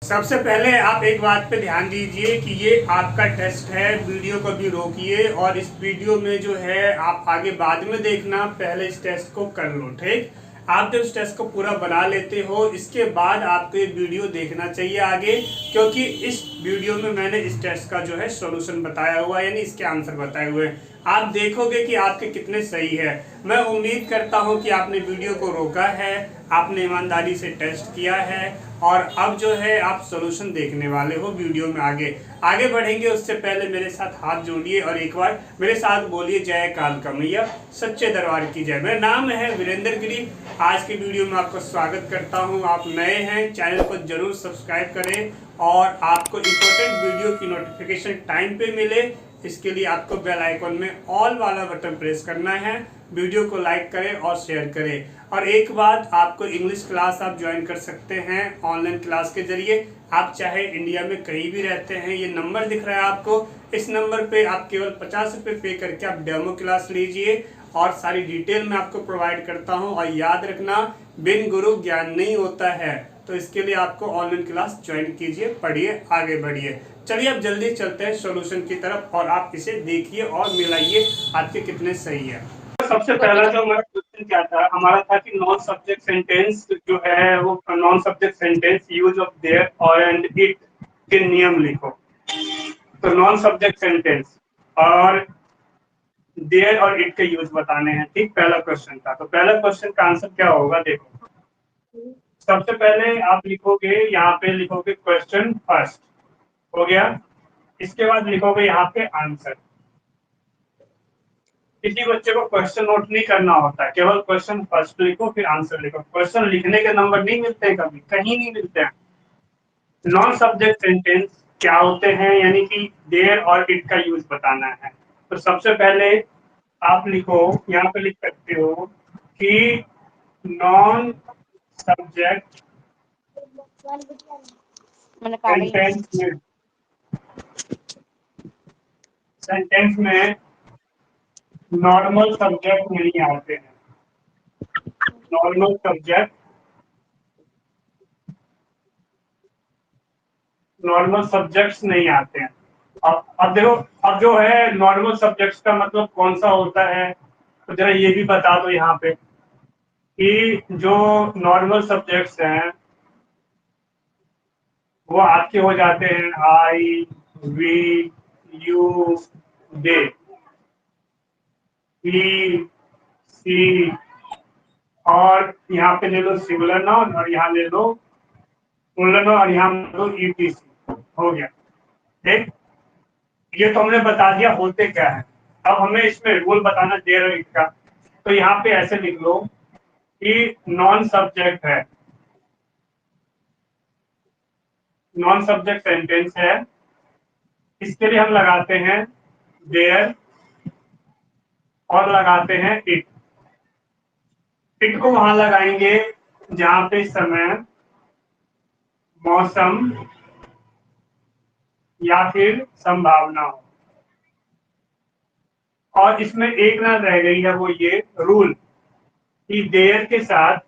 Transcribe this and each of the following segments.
सबसे पहले आप एक बात पे ध्यान दीजिए कि ये आपका टेस्ट है। वीडियो को भी रोकिए और इस वीडियो में जो है आप आगे बाद में देखना, पहले इस टेस्ट को कर लो। ठीक, आप जब इस टेस्ट को पूरा बना लेते हो इसके बाद आपको ये वीडियो देखना चाहिए आगे, क्योंकि इस वीडियो में मैंने इस टेस्ट का जो है सॉल्यूशन बताया हुआ है, यानी इसके आंसर बताए हुए हैं। आप देखोगे कि आपके कितने सही है। मैं उम्मीद करता हूं कि आपने वीडियो को रोका है, आपने ईमानदारी से टेस्ट किया है और अब जो है आप सॉल्यूशन देखने वाले हो। वीडियो में आगे आगे बढ़ेंगे उससे पहले मेरे साथ हाथ जोड़िए और एक बार मेरे साथ बोलिए जय कालका मैया सच्चे दरबार की जय। मेरा नाम है वीरेंद्र गिरी। आज की वीडियो में आपको स्वागत करता हूं। आप नए हैं, चैनल को जरूर सब्सक्राइब करें और आपको इम्पोर्टेंट वीडियो की नोटिफिकेशन टाइम पे मिले, इसके लिए आपको बेल आइकन में ऑल वाला बटन प्रेस करना है। वीडियो को लाइक करें और शेयर करें। और एक बात, आपको इंग्लिश क्लास आप ज्वाइन कर सकते हैं ऑनलाइन क्लास के जरिए। आप चाहे इंडिया में कहीं भी रहते हैं, ये नंबर दिख रहा है आपको, इस नंबर पे आप केवल 50 रुपये पे करके आप डेमो क्लास लीजिए और सारी डिटेल मैं आपको प्रोवाइड करता हूं। और याद रखना, बिन गुरु ज्ञान नहीं होता है, तो इसके लिए आपको ऑनलाइन क्लास ज्वाइन कीजिए, पढ़िए, आगे बढ़िए। चलिए अब जल्दी चलते हैं सॉल्यूशन की तरफ और आप इसे देखिए और मिलाइए आपके कितने सही है। सबसे पहला जो हमारा क्वेश्चन क्या था, हमारा था कि नॉन सब्जेक्ट सेंटेंस जो है वो non subject sentence use of their और एंड इट के नियम लिखो। तो नॉन सब्जेक्ट सेंटेंस और देयर और इट के यूज बताने हैं। ठीक, पहला क्वेश्चन था। तो पहला क्वेश्चन का आंसर क्या होगा, देखो। सबसे पहले आप लिखोगे, यहाँ पे लिखोगे क्वेश्चन फर्स्ट, हो गया। इसके बाद लिखोगे यहाँ पे आंसर। किसी बच्चे को क्वेश्चन नोट नहीं करना होता है, केवल क्वेश्चन फर्स्ट लिखो फिर आंसर लिखो। क्वेश्चन लिखने के नंबर नहीं मिलते हैं, कभी कहीं नहीं मिलते हैं। नॉन सब्जेक्ट सेंटेंस क्या होते हैं, यानी कि देयर और इट का यूज बताना है। तो सबसे पहले आप लिखो, यहाँ पे लिख सकते हो कि नॉन सब्जेक्ट सेंटेंस में नॉर्मल सब्जेक्ट नहीं आते हैं। नॉर्मल सब्जेक्ट नॉर्मल सब्जेक्ट्स नहीं आते हैं। अब देखो, अब जो है नॉर्मल सब्जेक्ट्स का मतलब कौन सा होता है, तो जरा ये भी बता दो यहाँ पे कि जो नॉर्मल सब्जेक्ट्स हैं वो आपके हो जाते हैं आई, वी, यू, दे, ही, सी, और यहाँ पे ले लो सिंगुलर नाउन और यहाँ ले लो सिंगुलर नाउन और यहाँ ले लो ईटीसी। हो गया। ठीक, ये तो हमने बता दिया होते क्या है। अब हमें इसमें रूल बताना देयर और इट का। तो यहाँ पे ऐसे लिख लो कि नॉन सब्जेक्ट है, नॉन सब्जेक्ट सेंटेंस है, इसके लिए हम लगाते हैं देयर और लगाते हैं इट। इट को वहां लगाएंगे जहां पे समय, मौसम या फिर संभावना हो। और इसमें एक ना रह गई है, वो ये रूल कि देयर के साथ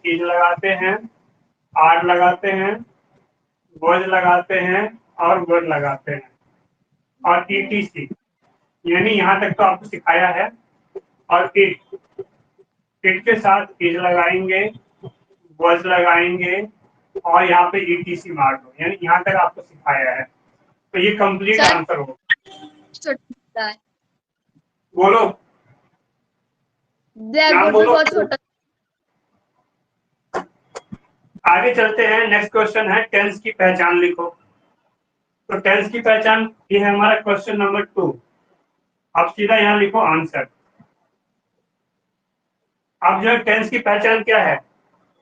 इज लगाते हैं, आर लगाते हैं, वर्ड लगाते हैं और वर्ड लगाते हैं और ईटीसी, यानी यहां तक तो आपको सिखाया है। और इट के साथ इज लगाएंगे, वर्ड लगाएंगे और यहाँ पे ईटीसी मार दो, यानी यहाँ तक आपको सिखाया है। तो ये कंप्लीट आंसर हो। बोलो, नाम बोलो। बहुत छोटा। आगे चलते हैं, नेक्स्ट क्वेश्चन है टेंस की पहचान लिखो। तो टेंस की पहचान ये है हमारा क्वेश्चन नंबर 2। अब सीधा यहाँ लिखो आंसर। अब जो है टेंस की पहचान क्या है,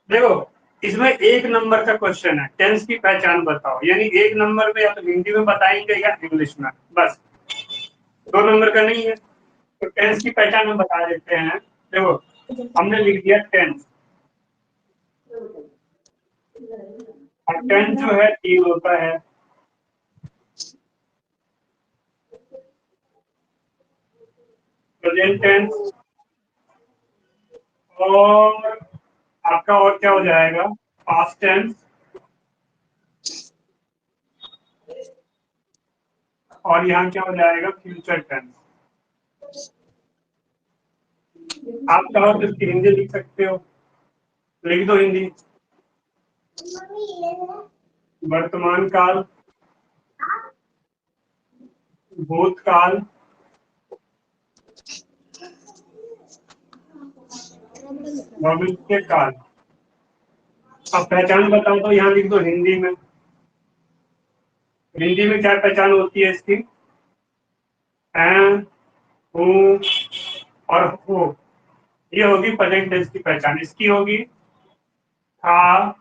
देखो इसमें एक नंबर का क्वेश्चन है, टेंस की पहचान बताओ, यानी एक नंबर में या तो हिंदी में बताएंगे या इंग्लिश में, बस 2 नंबर का नहीं है। तो टेंस की पहचान हम बता देते हैं। देखो हमने लिख दिया टेंस, और टेंस जो है 3 होता है। प्रेजेंट टेंस और आपका और क्या हो जाएगा, पास्ट टेंस, और यहाँ क्या हो जाएगा, फ्यूचर टेंस। आप चाहो तो इसकी हिंदी लिख सकते हो, लिख दो हिंदी। वर्तमान काल, भूतकाल, भविष्य काल। अब पहचान बताओ तो यहाँ लिख दो हिंदी में। हिंदी में क्या पहचान होती है इसकी, हैं, हूँ और हो, ये होगी प्रेजेंट टेंस की पहचान। इसकी होगी था,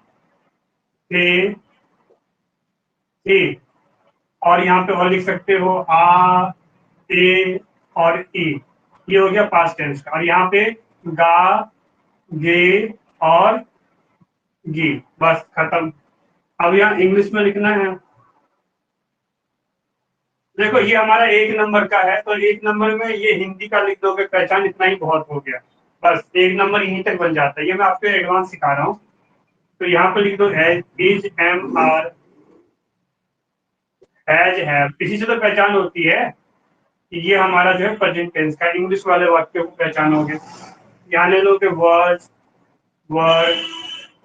थे, थी, और यहाँ पे और लिख सकते हो आ, ए और ई, ये हो गया पास्ट टेंस का। और यहाँ पे गा, गे और गी, बस खत्म। अब यहाँ इंग्लिश में लिखना है। देखो ये हमारा एक नंबर का है, तो एक नंबर में ये हिंदी का लिख दोगे पहचान, इतना ही बहुत हो गया। बस एक नंबर यहीं तक बन जाता है, ये मैं आपको एडवांस सिखा रहा हूँ। तो यहाँ पे लिख दो as, is, am, are, has, have, इसी से तो पहचान होती है कि ये हमारा जो है प्रेजेंट टेंस का। इंग्लिश वाले वाक्य को पहचानोगे, यहाँ ले लोगे वर्ड, वर्ड,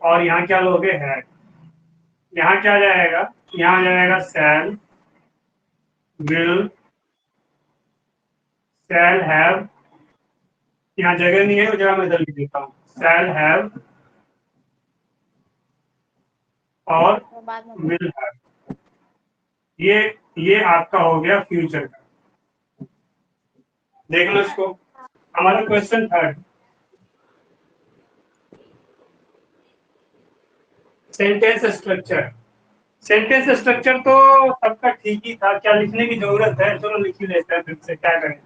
और यहाँ क्या लोगे, हैड। यहाँ क्या जाएगा, यहाँ जाएगा शैल, विल, शैल हैव, यहाँ जगह नहीं है, वो जगह मैं इधर लिख देता हूँ, शैल हैव और विल हैव। ये आपका हो गया फ्यूचर का। देख लो इसको। हमारा question third, sentence structure. Sentence structure तो सबका ठीक ही था, क्या लिखने की जरूरत है, चलो लिख ही लेते हैं फिर से, क्या करें।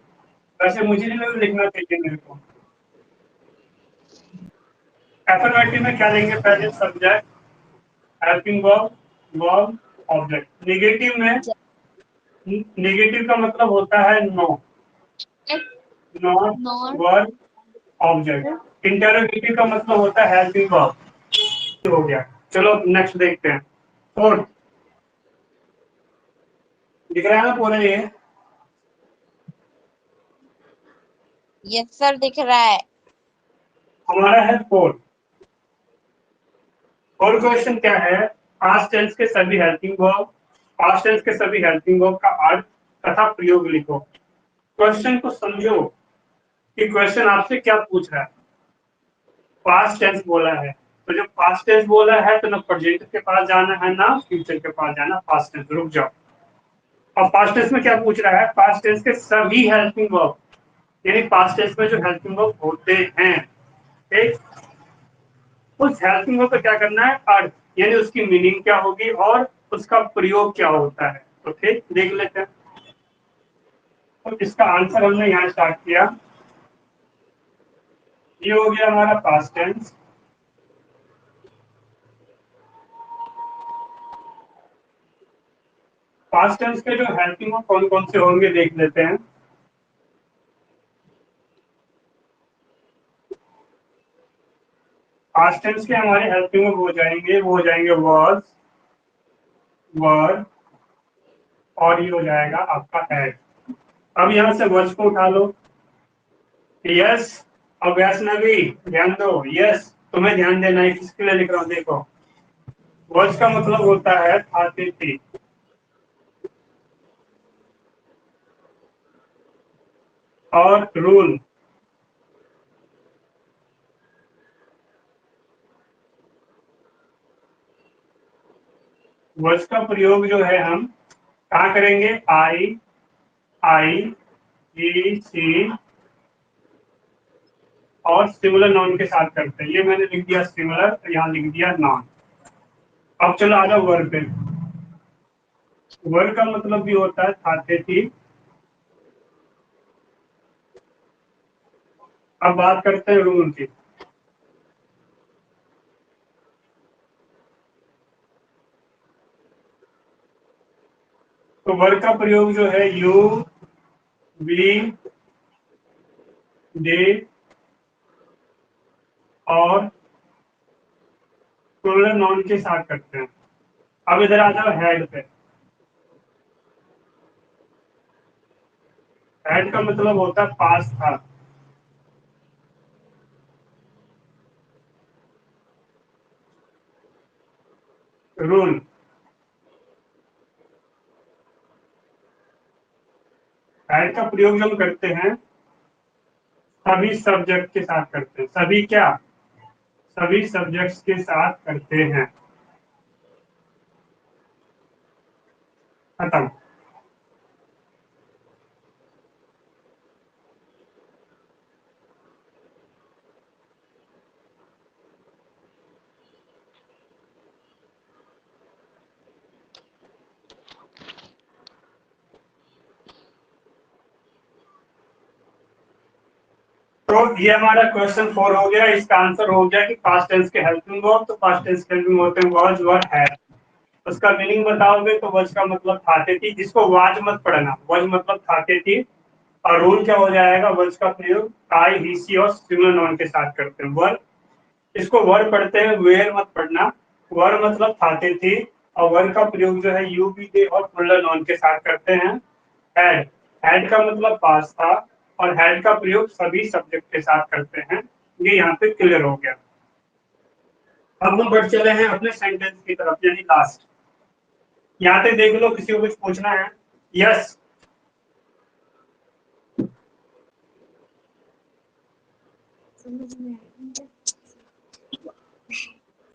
वैसे मुझे नहीं लिखना चाहिए मेरे को। एफर्मेटिव में क्या लेंगे, present subject, helping verb, verb, object. Negative में, नेगेटिव का मतलब होता है no, not, verb, object. Interrogative का मतलब होता है हेल्पिंग वर्ब। हो गया। चलो नेक्स्ट देखते हैं। फोर्थ, दिख रहा है ना पूरा ये, यस सर दिख रहा है। हमारा है फोर्थ। और क्वेश्चन क्या है, पास्ट टेंस के सभी हेल्पिंग वर्ब, पास्ट टेंस के सभी हेल्पिंग वर्ब का अर्थ तथा प्रयोग लिखो। क्वेश्चन को समझो कि क्वेश्चन आपसे क्या पूछ रहा है। पास्ट टेंस बोला है, तो जब पास्ट टेंस बोला है तो ना प्रेजेंट के पास जाना है ना फ्यूचर के पास जाना, पास्ट टेंस। रुक जाओ। और पास्ट टेंस में क्या पूछ रहा है, पास्ट टेंस के सभी हेल्पिंग वर्ब, यानी पास्ट टेंस में जो हेल्पिंग वर्ब होते हैं, ठीक, उस हेल्पिंग वर्ब का क्या करना है, अर्थ, यानी उसकी मीनिंग क्या होगी और उसका प्रयोग क्या होता है। तो ठीक, देख लेते हैं। तो इसका आंसर हमने यहाँ स्टार्ट किया। ये हो गया हमारा पास्ट टेंस। पास्ट टेंस के जो हेल्पिंग वर्ब कौन कौन से होंगे देख लेते हैं। पास्ट टेंस के हमारे हेल्पिंग वर्ब हो जाएंगे, वो हो जाएंगे वर्स, वर, और ये हो जाएगा आपका हैड। अब यहाँ से वर्स को उठा लो। यस, अब वैष्णवी ध्यान दो, यस तुम्हें ध्यान देना है, किसके लिए लिख रहा हूँ देखो। वर्स का मतलब होता है खाते थे, और रूल, वर्स का प्रयोग जो है हम कहाँ करेंगे, आई, आई, ई, सी और सिमिलर नाउन के साथ करते हैं। ये मैंने लिख दिया सिमिलर, यहाँ लिख दिया नाउन। अब चलो आ जाओ वर्ब पे। वर्ब का मतलब भी होता है खाते थी। अब बात करते हैं रूल की। तो वर्ब का प्रयोग जो है यू, वी, दे और प्लूरल नाउन के साथ करते हैं। अब इधर आ जाओ हेड पे। हेड का मतलब होता है पास था। रूल। हेड का प्रयोग जब करते हैं सभी सब्जेक्ट के साथ करते हैं। सभी क्या? सभी सब्जेक्ट्स के साथ करते हैं। खत्म। तो ये हमारा क्वेश्चन 4 हो गया। इसका आंसर हो गया कि पास्ट टेंस के हेल्पिंग वर्ब। तो पास्ट टेंस के हेल्पिंग होते हैं वाज, वर, हैव। उसका मीनिंग बताओगे तो वज का मतलब थाते थी। इसको वाज मत पढ़ना, वज मतलब थाते थी। और रूल क्या हो जाएगा? वज का प्रयोग आई, ही, सी और सिमिलर नाउन के साथ करते हैं। वर, इसको वर पढ़ते हैं, वेयर मत पढ़ना। वर मतलब थाते थी। और वर का प्रयोग जो है यू, बी, दे और प्लूरल नाउन के साथ करते हैं। हैड, हैड का मतलब पास था। और हैड का प्रयोग सभी सब्जेक्ट के साथ करते हैं। ये यहाँ पे क्लियर हो गया। अब हम बढ़ चले हैं अपने सेंटेंस की तरफ, यानी लास्ट। यहाँ पे देख लो, किसी को कुछ पूछना है? यस।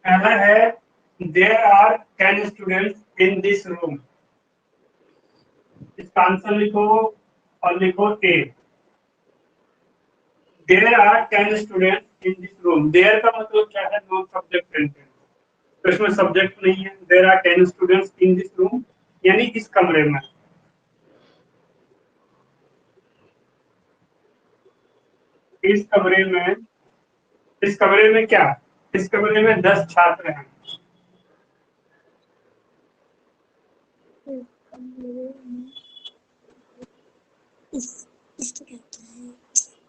पहला है there are 10 students in this room. इसका आंसर लिखो और लिखो A. There are 10 students in this room. There का मतलब क्या है? Non subject sentence. तो इसमें सब्जेक्ट नहीं है। There are 10 students in this room यानी इस कमरे में। इस कमरे में, इस कमरे में क्या? इस कमरे में 10 छात्र हैं।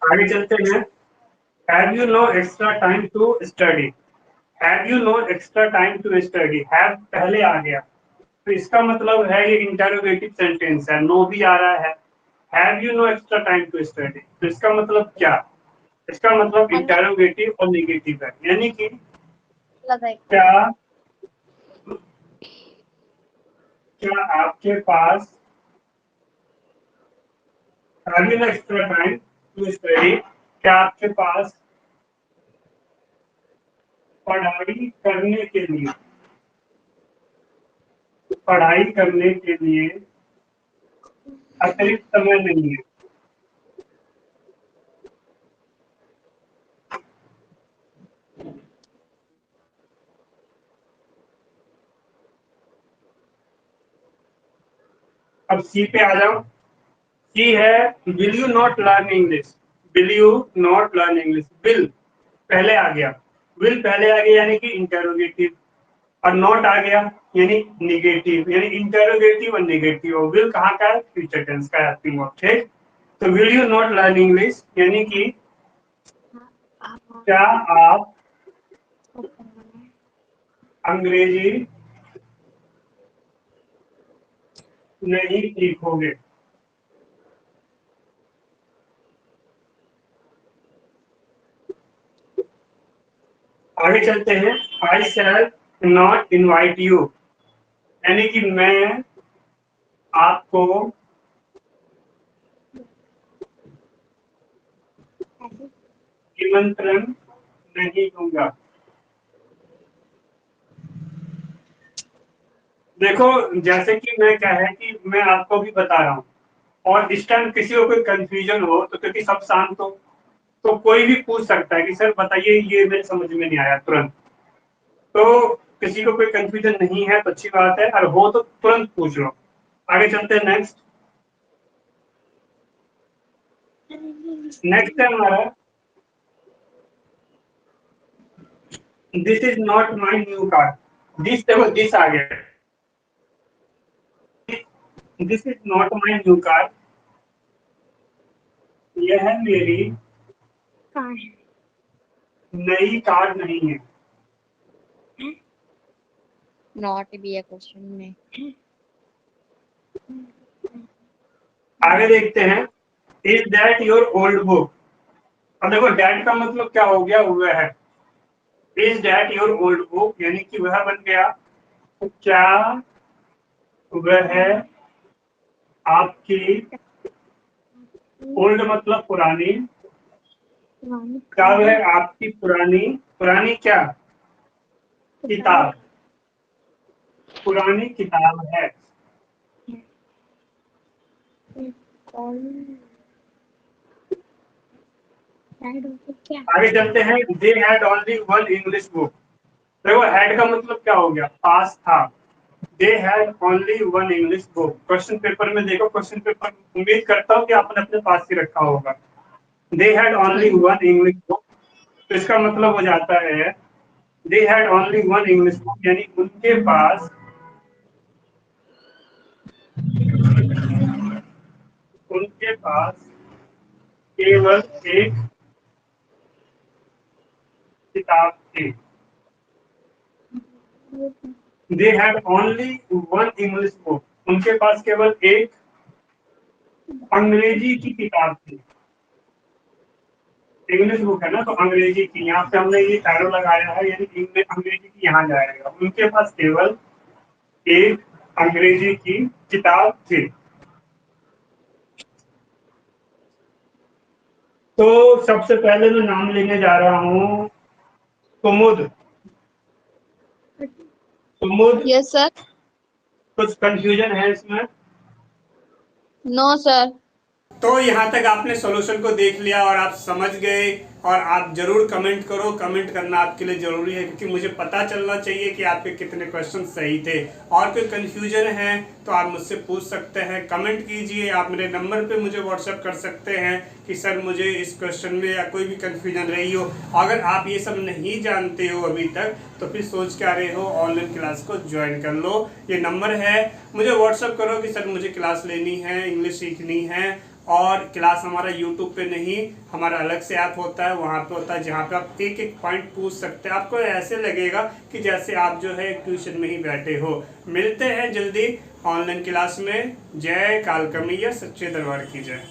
आगे चलते हैं। Have you no extra time to study. Have you no extra time to study. Have पहले आ गया, तो इसका मतलब है ये इंटरोगेटिव सेंटेंस है। नो भी आ रहा है। Have you no extra time to study, तो इसका मतलब क्या? इसका मतलब इंटरोगेटिव और नेगेटिव है। यानी कि क्या, क्या आपके पास have you no extra time to study, क्या आपके पास पढ़ाई करने के लिए, पढ़ाई करने के लिए अतिरिक्त समय नहीं है? अब सी पे आ जाओ। सी है will you not learn English. Will you not learn English. Will पहले आ गया, विल पहले आ गया यानी कि इंटरोगेटिव। और नॉट आ गया यानी निगेटिव, यानी इंटरोगेटिव और निगेटिव। और विल कहाँ का है? फ्यूचर टेंस का हेल्पिंग वर्ब। ठीक। तो will you not learn English यानी कि क्या आप अंग्रेजी नहीं सीखोगे? आगे चलते हैं। आई शैल नॉट इनवाइट यू, यानी कि मैं आपको निमंत्रण नहीं दूंगा। देखो, जैसे कि मैं क्या है कि मैं आपको भी बता रहा हूँ, और इस टाइम किसी को कोई कंफ्यूजन हो तो, क्योंकि सब शांत हो, तो कोई भी पूछ सकता है कि सर बताइए ये मेरे समझ में नहीं आया तुरंत। तो किसी को कोई कंफ्यूजन नहीं है तो अच्छी बात है, और हो तो तुरंत पूछ लो। आगे चलते हैं। नेक्स्ट, नेक्स्ट है हमारा this is not my new car. This, देखो दिस आ गया। This is not my new car, यह मेरी नई कार नहीं है। नॉट भी है क्वेश्चन में। आगे देखते हैं, is that your old book. अब देखो दैट का मतलब क्या हो गया, वह है। Is that your old book यानी कि वह बन गया, तो क्या वह है आपकी, ओल्ड मतलब पुरानी, क्या वह है आपकी पुरानी, पुरानी क्या किताब, पुरानी किताब है। आगे चलते हैं, they had only one English book. देखो हैड का मतलब क्या हो गया, पास था। They had only one English book. Question paper में देखो, क्वेश्चन पेपर उम्मीद करता हूँ कि आपने अपने पास ही रखा होगा। They had only one English book, तो इसका मतलब हो जाता है they had only one English book यानी उनके पास केवल एक किताब थी। They had only one English book, उनके पास केवल एक अंग्रेजी की किताब थी। इंग्लिश बुक है ना, तो अंग्रेजी की, यहाँ पे हमने ये एरो लगाया है यानी अंग्रेजी की यहाँ जाएगा। उनके पास केवल एक अंग्रेजी की किताब थी। तो सबसे पहले मैं नाम लेने जा रहा हूँ कुमुद। Kumud, yes sir. कुछ कंफ्यूजन है इसमें? No sir. तो यहाँ तक आपने सॉल्यूशन को देख लिया और आप समझ गए, और आप जरूर कमेंट करो। कमेंट करना आपके लिए जरूरी है क्योंकि मुझे पता चलना चाहिए कि आपके कितने क्वेश्चन सही थे। और कोई कंफ्यूजन है तो आप मुझसे पूछ सकते हैं, कमेंट कीजिए। आप मेरे नंबर पे मुझे व्हाट्सएप कर सकते हैं कि सर मुझे इस क्वेश्चन में या कोई भी कंफ्यूजन रही हो। अगर आप ये सब नहीं जानते हो अभी तक तो फिर सोच क्या रहे हो, ऑनलाइन क्लास को ज्वाइन कर लो। ये नंबर है, मुझे व्हाट्सएप करो कि सर मुझे क्लास लेनी है, इंग्लिश सीखनी है। और क्लास हमारा यूट्यूब पे नहीं, हमारा अलग से ऐप होता है, वहाँ पे होता है जहाँ पे आप एक एक पॉइंट पूछ सकते हैं। आपको ऐसे लगेगा कि जैसे आप जो है ट्यूशन में ही बैठे हो। मिलते हैं जल्दी ऑनलाइन क्लास में। जय कालका मैया, सच्चे दरबार की जय।